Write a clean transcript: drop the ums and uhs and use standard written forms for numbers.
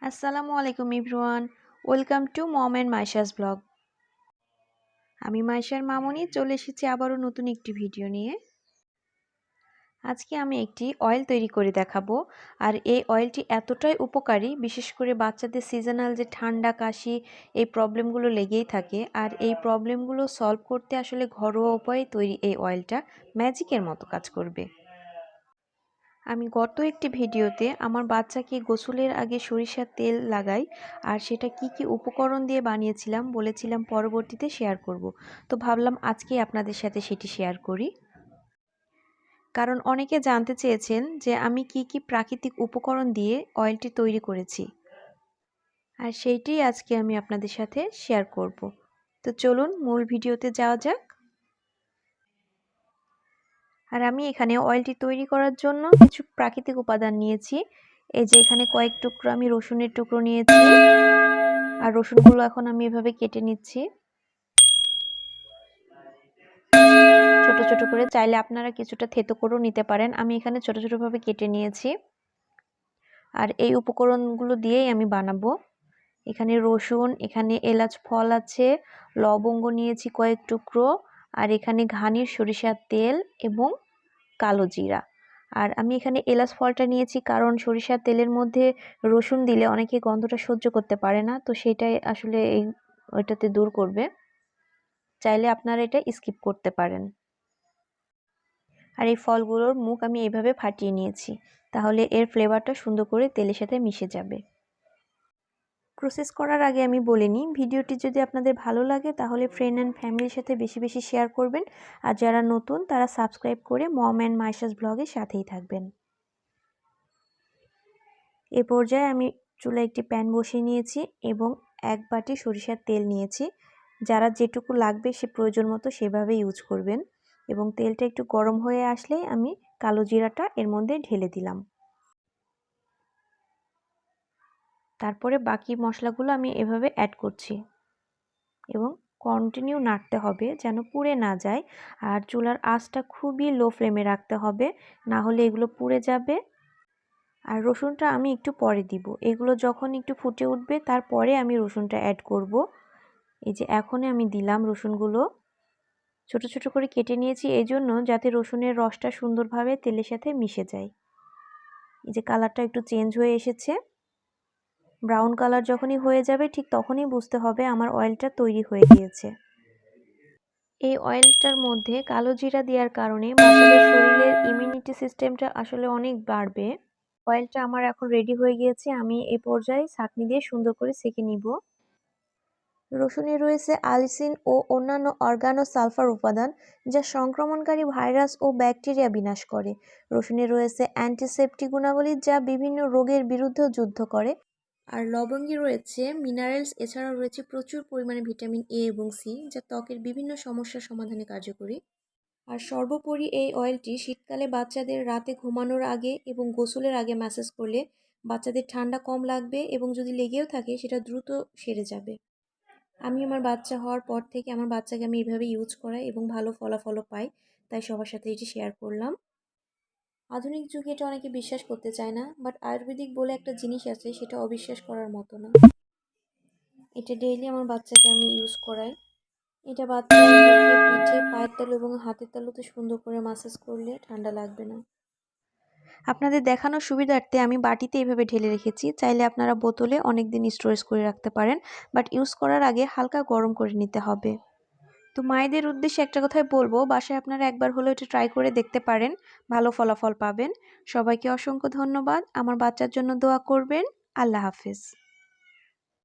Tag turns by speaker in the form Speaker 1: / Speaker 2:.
Speaker 1: আসসালামু আলাইকুম everyone, welcome to mom and Maisha's blog. আমি মাইশার মামনি চলে এসেছি আবারও নতুন একটি ভিডিও নিয়ে। আজকে আমি একটি অয়েল তৈরি করে দেখাবো। আর এই অয়েলটি এতটাই উপকারী, বিশেষ করে বাচ্চাদের সিজনাল যে ঠান্ডা কাশি এই প্রবলেমগুলো লেগেই থাকে। আর এই প্রবলেমগুলো সলভ করতে আসলে ঘরোয়া উপায়ে তৈরি এই অয়েলটা ম্যাজিকের মতো কাজ করবে। আমি গত একটি ভিডিওতে আমার বাচ্চাকে গোসলের আগে সরিষার তেল লাগাই আর সেটা কি কি উপকরণ দিয়ে বানিয়েছিলাম বলেছিলাম পরবর্তীতে শেয়ার করব। তো ভাবলাম আজকে আপনাদের সাথে সেটি শেয়ার করি, কারণ অনেকে জানতে চেয়েছেন যে আমি কি কি প্রাকৃতিক উপকরণ দিয়ে অয়েলটি তৈরি করেছি, আর সেইটাই আজকে আমি আপনাদের সাথে শেয়ার করব। তো চলুন মূল ভিডিওতে যাওয়া যাক। আর আমি এখানে অয়েলটি তৈরি করার জন্য কিছু প্রাকৃতিক উপাদান নিয়েছি। এই যে এখানে কয়েক টুকরো আমি রসুনের টুকরো নিয়েছি, আর রসুনগুলো এখন আমি এভাবে কেটে নিচ্ছি ছোট ছোট করে। চাইলে আপনারা কিছুটা থেতো করেও নিতে পারেন, আমি এখানে ছোট ছোট ভাবে কেটে নিয়েছি। আর এই উপকরণগুলো দিয়েই আমি বানাবো। এখানে রসুন, এখানে এলাচ ফল আছে, লবঙ্গ নিয়েছি কয়েক টুকরো, আর এখানে ঘানির সরিষার তেল এবং কালো জিরা। আর আমি এখানে এলাচ ফলটা নিয়েছি কারণ সরিষার তেলের মধ্যে রসুন দিলে অনেকে গন্ধটা সহ্য করতে পারে না, তো সেটাই আসলে ওইটাতে দূর করবে। চাইলে আপনারা এটা স্কিপ করতে পারেন। আর এই ফলগুলোর মুখ আমি এইভাবে ফাটিয়ে নিয়েছি, তাহলে এর ফ্লেভারটা সুন্দর করে তেলের সাথে মিশে যাবে। প্রসেস করার আগে আমি বলে নিই, ভিডিওটি যদি আপনাদের ভালো লাগে তাহলে ফ্রেন্ড অ্যান্ড ফ্যামিলির সাথে বেশি বেশি শেয়ার করবেন। আর যারা নতুন তারা সাবস্ক্রাইব করে মম অ্যান্ড মাইশাস ব্লগের সাথেই থাকবেন। এ পর্যায়ে আমি চুলায় একটি প্যান বসিয়ে নিয়েছি এবং 1 বাটি সরিষার তেল নিয়েছি। যারা যেটুকু লাগবে সে প্রয়োজন মতো সেভাবে ইউজ করবেন। এবং তেলটা একটু গরম হয়ে আসলেই আমি কালো জিরাটা এর মধ্যে ঢেলে দিলাম। তারপরে বাকি মশলাগুলো আমি এভাবে অ্যাড করছি এবং কন্টিনিউ নাড়তে হবে যেন পুড়ে না যায়। আর চুলার আঁচটা খুবই লো ফ্লেমে রাখতে হবে, না হলে এগুলো পুড়ে যাবে। আর রসুনটা আমি একটু পরে দিব, এগুলো যখন একটু ফুটে উঠবে তারপরে আমি রসুনটা অ্যাড করব। এই যে এখনই আমি দিলাম রসুনগুলো, ছোট ছোট করে কেটে নিয়েছি এই জন্য যাতে রসুনের রসটা সুন্দরভাবে তেলের সাথে মিশে যায়। এই যে কালারটা একটু চেঞ্জ হয়ে এসেছে, ব্রাউন কালার যখনই হয়ে যাবে ঠিক তখনই বুঝতে হবে আমার অয়েলটা তৈরি হয়ে গিয়েছে। এই অয়েলটার মধ্যে কালো জিরা দেওয়ার কারণে বাচ্চাদের শরীরের ইমিউনিটি সিস্টেমটা আসলে অনেক বাড়বে। অয়েলটা আমার এখন রেডি হয়ে গিয়েছে, আমি এই পর্যায়ে ছাঁকনি দিয়ে সুন্দর করে সেঁকে নিব। রসুনে রয়েছে আলিসিন ও অন্যান্য অর্গানো সালফার উপাদান, যা সংক্রমণকারী ভাইরাস ও ব্যাকটেরিয়া বিনাশ করে। রসুনে রয়েছে অ্যান্টিসেপ্টিক গুণাবলী, যা বিভিন্ন রোগের বিরুদ্ধে যুদ্ধ করে। আর লবঙ্গে রয়েছে মিনারেলস, এছাড়াও রয়েছে প্রচুর পরিমাণে ভিটামিন এ এবং সি, যা ত্বকের বিভিন্ন সমস্যার সমাধানে কার্যকরী। আর সর্বোপরি এই অয়েলটি শীতকালে বাচ্চাদের রাতে ঘুমানোর আগে এবং গোসলের আগে ম্যাসাজ করলে বাচ্চাদের ঠান্ডা কম লাগবে এবং যদি লেগেও থাকে সেটা দ্রুত সেরে যাবে। আমি আমার বাচ্চা হওয়ার পর থেকে আমার বাচ্চাকে আমি এইভাবে ইউজ করাই এবং ভালো ফলাফলও পাই, তাই সবার সাথে এটি শেয়ার করলাম। আধুনিক যুগে এটা অনেকে বিশ্বাস করতে চায় না, বাট আয়ুর্বেদিক বলে একটা জিনিস আছে, সেটা অবিশ্বাস করার মতো না। এটা ডেইলি আমার বাচ্চাকে আমি ইউজ করাই। এটা বাচ্চার মুখে, পিঠে, পায়ের তালু এবং হাতের তালুতে সুন্দর করে মাসাজ করলে ঠান্ডা লাগবে না। আপনাদের দেখানোর সুবিধার্থে আমি বাটিতে এইভাবে ঢেলে রেখেছি, চাইলে আপনারা বোতলে অনেক দিন স্টোরেজ করে রাখতে পারেন, বাট ইউজ করার আগে হালকা গরম করে নিতে হবে। তো মায়েদের উদ্দেশ্যে একটা কথাই বলবো, বাসায় আপনারা একবার হলেও এটা ট্রাই করে দেখতে পারেন, ভালো ফলাফল পাবেন। সবাইকে অসংখ্য ধন্যবাদ, আমার বাচ্চার জন্য দোয়া করবেন। আল্লাহ হাফেজ।